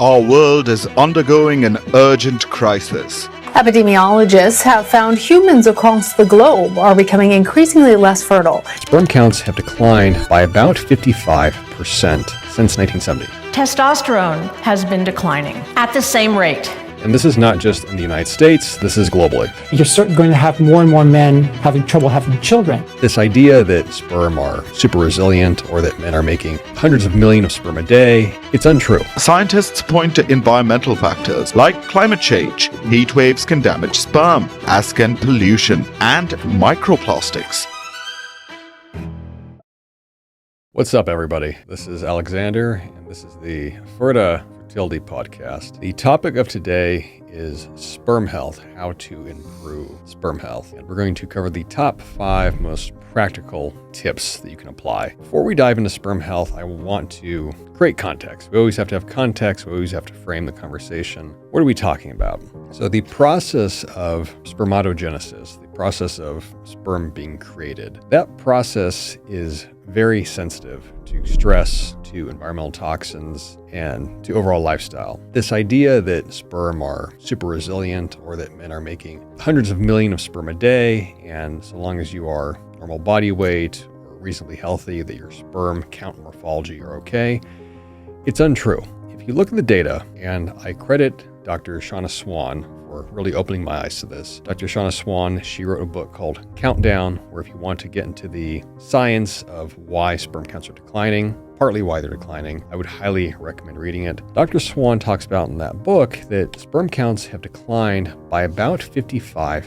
Our world is undergoing an urgent crisis. Epidemiologists have found humans across the globe are becoming increasingly less fertile. Sperm counts have declined by about 55% since 1970. Testosterone has been declining at the same rate. And this is not just in the United States, this is globally. You're certainly going to have more and more men having trouble having children. This idea that sperm are super resilient or that men are making hundreds of millions of sperm a day, it's untrue. Scientists point to environmental factors like climate change. Heat waves can damage sperm, as can pollution and microplastics. What's up, everybody? This is Alexander, and this is the Fertility podcast. The topic of today is sperm health, how to improve sperm health. And we're going to cover the top 5 most practical tips that you can apply. Before we dive into sperm health, I want to create context. We always have to have context. We always have to frame the conversation. What are we talking about? So the process of spermatogenesis, the process of sperm being created, that process is very sensitive to stress, to environmental toxins, and to overall lifestyle. This idea that sperm are super resilient or that men are making hundreds of millions of sperm a day, and so long as you are normal body weight or reasonably healthy, that your sperm count and morphology are okay, it's untrue. If you look at the data, and I credit Dr. Swan for really opening my eyes to this. Dr. Swan, she wrote a book called Countdown, where if you want to get into the science of why sperm counts are declining, partly why they're declining, I would highly recommend reading it. Dr. Swan talks about in that book that sperm counts have declined by about 55%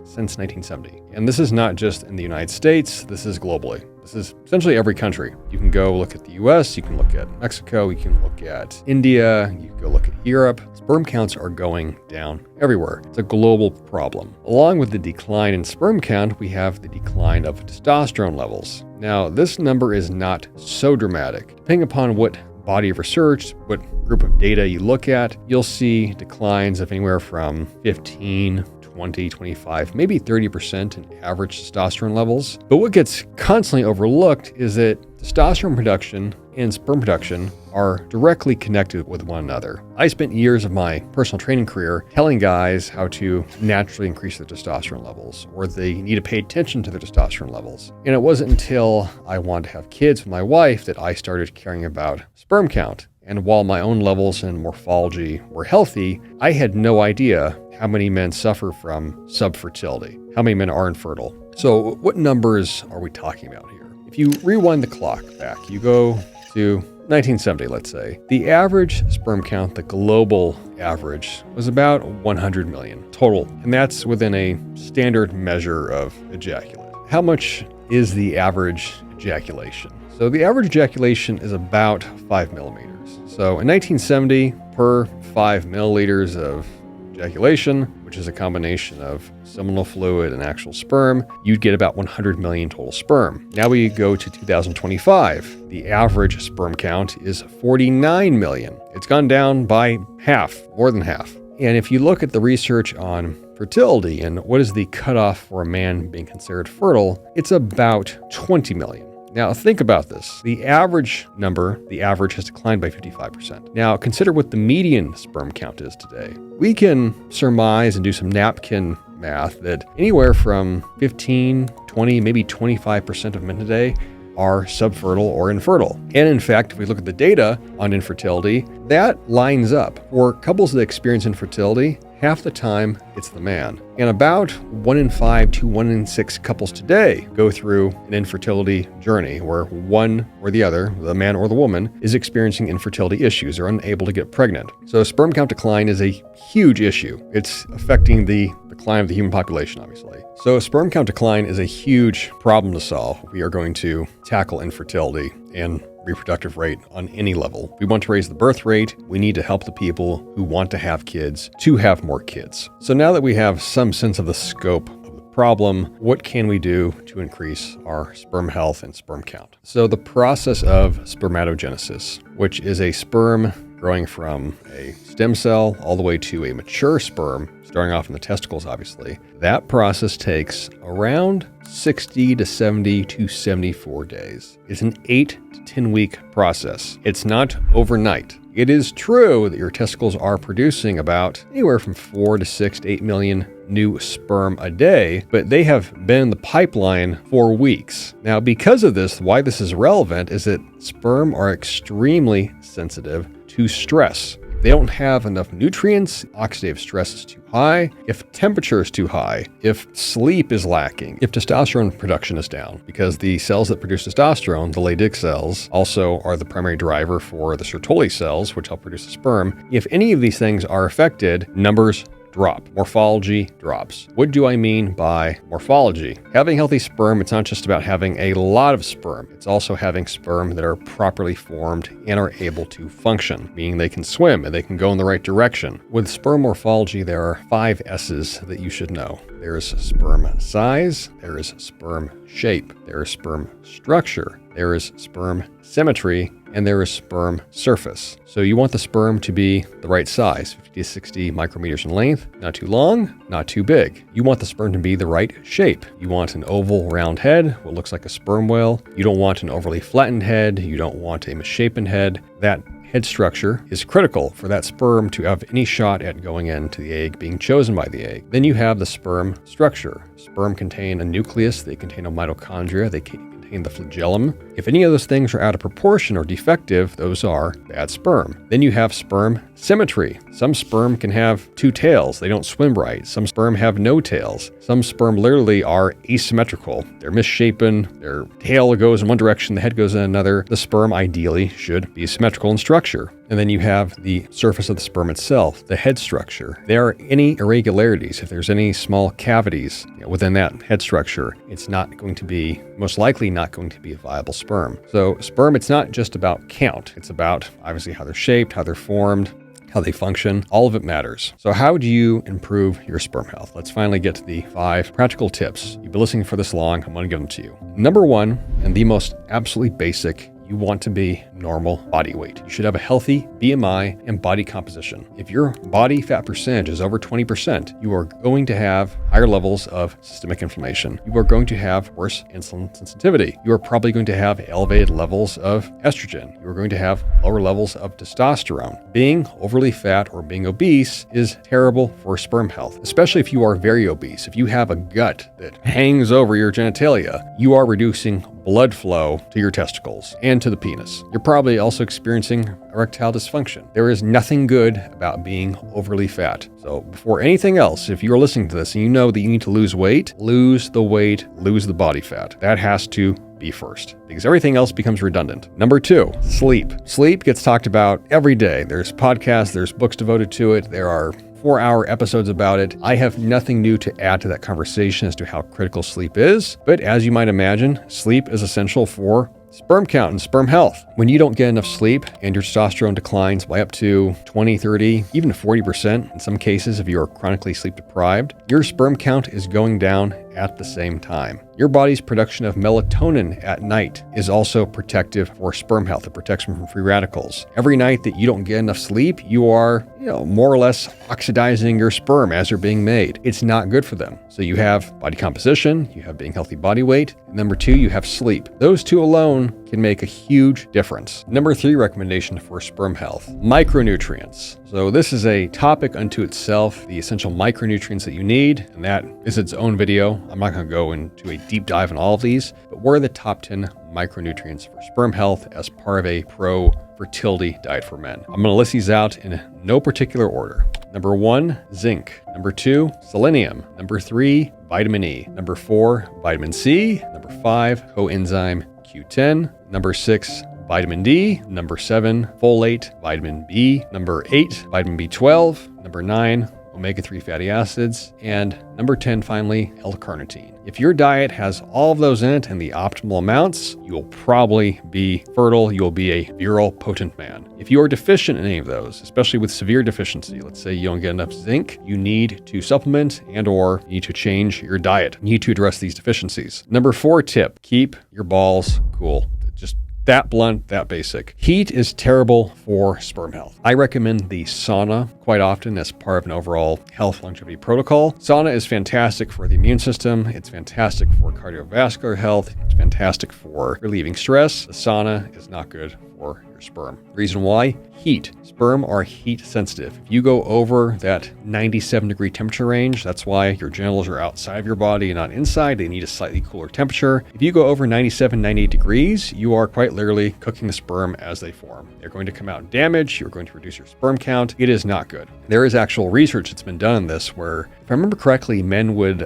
since 1970. And this is not just in the United States, this is globally. This is essentially every country. You can go look at the US, you can look at Mexico, you can look at India, you can go look at Europe. Sperm counts are going down everywhere. It's a global problem. Along with the decline in sperm count, we have the decline of testosterone levels. Now, this number is not so dramatic. Depending upon what body of research, what group of data you look at, you'll see declines of anywhere from 15, 20, 25, maybe 30% in average testosterone levels. But what gets constantly overlooked is that testosterone production and sperm production are directly connected with one another. I spent years of my personal training career telling guys how to naturally increase their testosterone levels, or they need to pay attention to their testosterone levels. And it wasn't until I wanted to have kids with my wife that I started caring about sperm count. And while my own levels and morphology were healthy, I had no idea how many men suffer from subfertility, how many men are infertile. So what numbers are we talking about here? If you rewind the clock back, you go to 1970, let's say, the average sperm count, the global average, was about 100 million total. And that's within a standard measure of ejaculate. How much is the average ejaculation? So the average ejaculation is about 5 millimeters. So in 1970, per 5 milliliters of ejaculation, which is a combination of seminal fluid and actual sperm, you'd get about 100 million total sperm. Now we go to 2025. The average sperm count is 49 million. It's gone down by half, more than half. And if you look at the research on fertility and what is the cutoff for a man being considered fertile, it's about 20 million. Now, think about this. The average has declined by 55%. Now, consider what the median sperm count is today. We can surmise and do some napkin math that anywhere from 15, 20, maybe 25% of men today are subfertile or infertile. And in fact, if we look at the data on infertility, that lines up. For couples that experience infertility, half the time it's the man. And about 1 in 5 to 1 in 6 couples today go through an infertility journey where one or the other, the man or the woman, is experiencing infertility issues or unable to get pregnant. So sperm count decline is a huge issue. It's affecting the decline of the human population, obviously. So sperm count decline is a huge problem to solve. We are going to tackle infertility and reproductive rate on any level. We want to raise the birth rate. We need to help the people who want to have kids to have more kids. So now that we have some sense of the scope of the problem, what can we do to increase our sperm health and sperm count? So the process of spermatogenesis, which is a sperm growing from a stem cell all the way to a mature sperm, starting off in the testicles, obviously. That process takes around 60 to 70 to 74 days. It's an 8 to 10 week process. It's not overnight. You It is true that your testicles are producing about anywhere from 4 to 6 to 8 million new sperm a day, but they have been in the pipeline for weeks. Now, because of this, why this is relevant is that sperm are extremely sensitive to stress. They don't have enough nutrients, oxidative stress is too high, if temperature is too high, if sleep is lacking, if testosterone production is down, because the cells that produce testosterone, the Leydig cells, also are the primary driver for the Sertoli cells, which help produce the sperm. If any of these things are affected, numbers drop. Morphology drops. What do I mean by morphology? Having healthy sperm, it's not just about having a lot of sperm. It's also having sperm that are properly formed and are able to function, meaning they can swim and they can go in the right direction. With sperm morphology, there are 5 S's that you should know. There is sperm size, there is sperm shape, there is sperm structure, there is sperm symmetry, and there is sperm surface. So you want the sperm to be the right size, 50 to 60 micrometers in length, not too long, not too big. You want the sperm to be the right shape. You want an oval round head, what looks like a sperm whale. You don't want an overly flattened head. You don't want a misshapen head. That head structure is critical for that sperm to have any shot at going into the egg, being chosen by the egg. Then you have the sperm structure. Sperm contain a nucleus, they contain a mitochondria, they contain the flagellum. If any of those things are out of proportion or defective, those are bad sperm. Then you have sperm symmetry. Some sperm can have 2 tails. They don't swim right. Some sperm have no tails. Some sperm literally are asymmetrical. They're misshapen. Their tail goes in one direction, the head goes in another. The sperm ideally should be symmetrical in structure. And then you have the surface of the sperm itself, the head structure. There are any irregularities, if there's any small cavities within that head structure, it's not going to be, most likely not going to be a viable sperm. So sperm, it's not just about count. It's about obviously how they're shaped, how they're formed, how they function. All of it matters. So how do you improve your sperm health? Let's finally get to the 5 practical tips. You've been listening for this long. I'm going to give them to you. Number 1, and the most absolutely basic, you want to be normal body weight. You should have a healthy BMI and body composition. If your body fat percentage is over 20%, you are going to have higher levels of systemic inflammation. You are going to have worse insulin sensitivity. You are probably going to have elevated levels of estrogen. You are going to have lower levels of testosterone. Being overly fat or being obese is terrible for sperm health, especially if you are very obese. If you have a gut that hangs over your genitalia, you are reducing blood flow to your testicles and to the penis. You're probably also experiencing erectile dysfunction. There is nothing good about being overly fat. So before anything else, if you're listening to this and you know that you need to lose weight, lose the weight, lose the body fat. That has to be first, because everything else becomes redundant. Number 2, sleep. Sleep gets talked about every day. There's podcasts, there's books devoted to it. There are 4-hour episodes about it. I have nothing new to add to that conversation as to how critical sleep is, but as you might imagine, sleep is essential for sperm count and sperm health. When you don't get enough sleep and your testosterone declines by up to 20, 30, even 40% in some cases if you are chronically sleep deprived, your sperm count is going down at the same time. Your body's production of melatonin at night is also protective for sperm health. It protects from free radicals. Every night that you don't get enough sleep, you are, more or less oxidizing your sperm as they're being made. It's not good for them. So you have body composition, you have being healthy body weight. And number 2, you have sleep. Those 2 alone can make a huge difference. Number 3 recommendation for sperm health, micronutrients. So this is a topic unto itself, the essential micronutrients that you need, and that is its own video. I'm not going to go into a deep dive on all of these, but what are the top 10 micronutrients for sperm health as part of a pro-fertility diet for men? I'm going to list these out in no particular order. Number 1, zinc. Number 2, selenium. Number 3, vitamin E. Number 4, vitamin C. Number 5, coenzyme Q10. Number 6, vitamin D. Number 7, folate, vitamin B. Number 8, vitamin B12. Number 9, omega-3 fatty acids. And number 10, finally, L-carnitine. If your diet has all of those in it and the optimal amounts, you will probably be fertile. You will be a virile, potent man. If you are deficient in any of those, especially with severe deficiency, let's say you don't get enough zinc, you need to supplement and or you need to change your diet. You need to address these deficiencies. Number 4 tip, keep your balls cool. Just that blunt, that basic. Heat is terrible for sperm health. I recommend the sauna quite often as part of an overall health longevity protocol. Sauna is fantastic for the immune system. It's fantastic for cardiovascular health. It's fantastic for relieving stress. The sauna is not good for your your sperm. The reason why? Heat. Sperm are heat sensitive. If you go over that 97-degree temperature range, that's why your genitals are outside of your body and not inside. They need a slightly cooler temperature. If you go over 97, 98 degrees, you are quite literally cooking the sperm as they form. They're going to come out damaged. You're going to reduce your sperm count. It is not good. There is actual research that's been done on this where, if I remember correctly, men would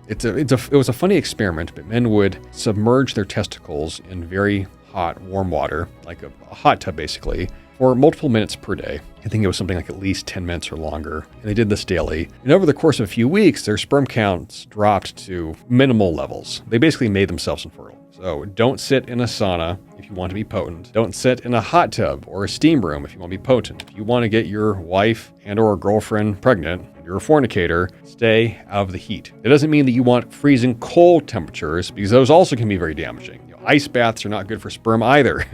it was a funny experiment, but men would submerge their testicles in very hot, warm water, like a hot tub basically, for multiple minutes per day. I think it was something like at least 10 minutes or longer. And they did this daily. And over the course of a few weeks, their sperm counts dropped to minimal levels. They basically made themselves infertile. So don't sit in a sauna if you want to be potent. Don't sit in a hot tub or a steam room if you want to be potent. If you want to get your wife and or girlfriend pregnant, you're a fornicator, stay out of the heat. It doesn't mean that you want freezing cold temperatures, because those also can be very damaging. Ice baths are not good for sperm either.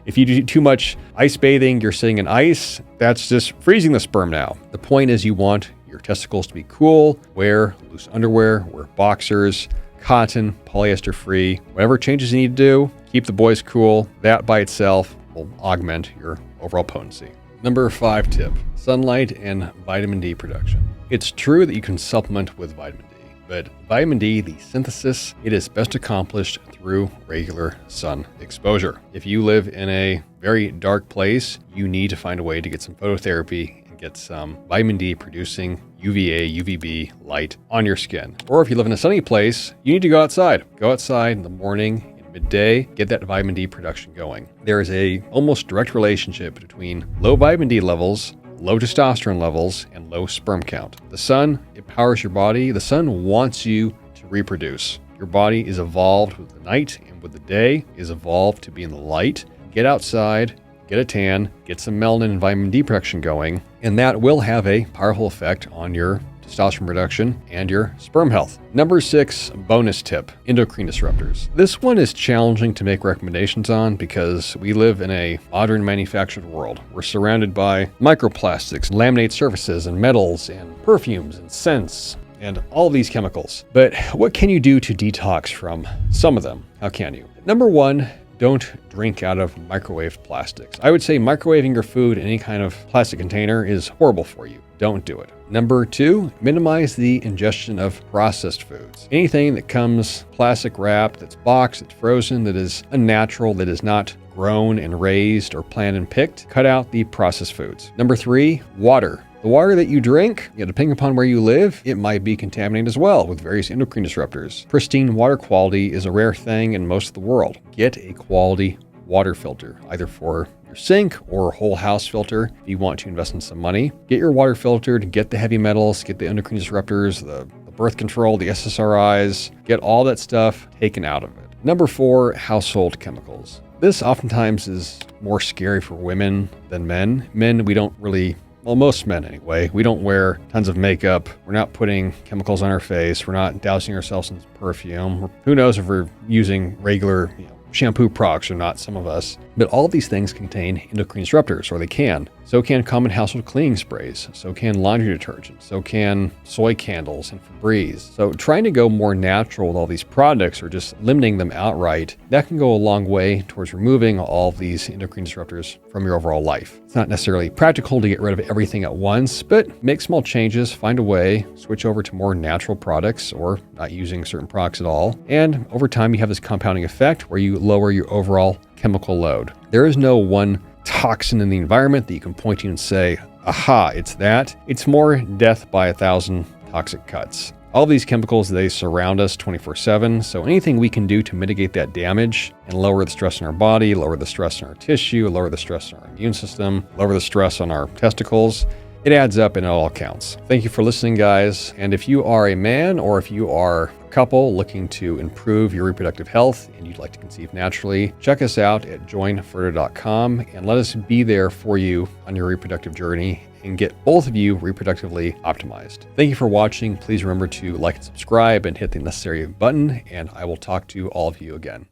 If you do too much ice bathing, you're sitting in ice, that's just freezing the sperm now. The point is you want your testicles to be cool, wear loose underwear, wear boxers, cotton, polyester free, whatever changes you need to do, keep the boys cool. That by itself will augment your overall potency. Number 5 tip, sunlight and vitamin D production. It's true that you can supplement with vitamin D, but vitamin D, the synthesis, it is best accomplished through regular sun exposure. If you live in a very dark place, you need to find a way to get some phototherapy and get some vitamin D producing UVA, UVB light on your skin. Or if you live in a sunny place, you need to go outside. Go outside in the morning, midday, get that vitamin D production going. There is a almost direct relationship between low vitamin D levels, low testosterone levels, and low sperm count. The sun, it powers your body. The sun wants you to reproduce. Your body is evolved with the night, and with the day is evolved to be in the light. Get outside, get a tan, get some melanin and vitamin D production going, and that will have a powerful effect on your testosterone production and your sperm health. Number 6 bonus tip, endocrine disruptors. This one is challenging to make recommendations on because we live in a modern manufactured world. We're surrounded by microplastics, laminate surfaces, and metals, and perfumes, and scents, and all these chemicals. But what can you do to detox from some of them? How can you? Number 1, don't drink out of microwaved plastics. I would say microwaving your food in any kind of plastic container is horrible for you. Don't do it. Number 2, minimize the ingestion of processed foods. Anything that comes plastic wrapped, that's boxed, that's frozen, that is unnatural, that is not grown and raised or planted and picked, cut out the processed foods. Number 3, water. The water that you drink, depending upon where you live, it might be contaminated as well with various endocrine disruptors. Pristine water quality is a rare thing in most of the world. Get a quality water filter, either for your sink or a whole house filter if you want to invest in some money. Get your water filtered, get the heavy metals, get the endocrine disruptors, the birth control, the SSRIs, get all that stuff taken out of it. Number 4, household chemicals. This oftentimes is more scary for women than men. Men, we don't really, well, most men anyway, we don't wear tons of makeup. We're not putting chemicals on our face. We're not dousing ourselves in perfume. Who knows if we're using regular, shampoo products or not, some of us. But all of these things contain endocrine disruptors, or they can. So can common household cleaning sprays. So can laundry detergent. So can soy candles and Febreze. So trying to go more natural with all these products or just limiting them outright, that can go a long way towards removing all of these endocrine disruptors from your overall life. It's not necessarily practical to get rid of everything at once, but make small changes, find a way, switch over to more natural products or not using certain products at all. And over time, you have this compounding effect where you lower your overall chemical load. There is no one toxin in the environment that you can point to and say, aha, it's that. It's more death by 1,000 toxic cuts. All these chemicals, they surround us 24/7. So anything we can do to mitigate that damage and lower the stress in our body, lower the stress in our tissue, lower the stress in our immune system, lower the stress on our testicles, it adds up and it all counts. Thank you for listening, guys. And if you are a man or if you are a couple looking to improve your reproductive health and you'd like to conceive naturally, check us out at joinfertility.com and let us be there for you on your reproductive journey and get both of you reproductively optimized. Thank you for watching. Please remember to like and subscribe and hit the necessary button, and I will talk to all of you again.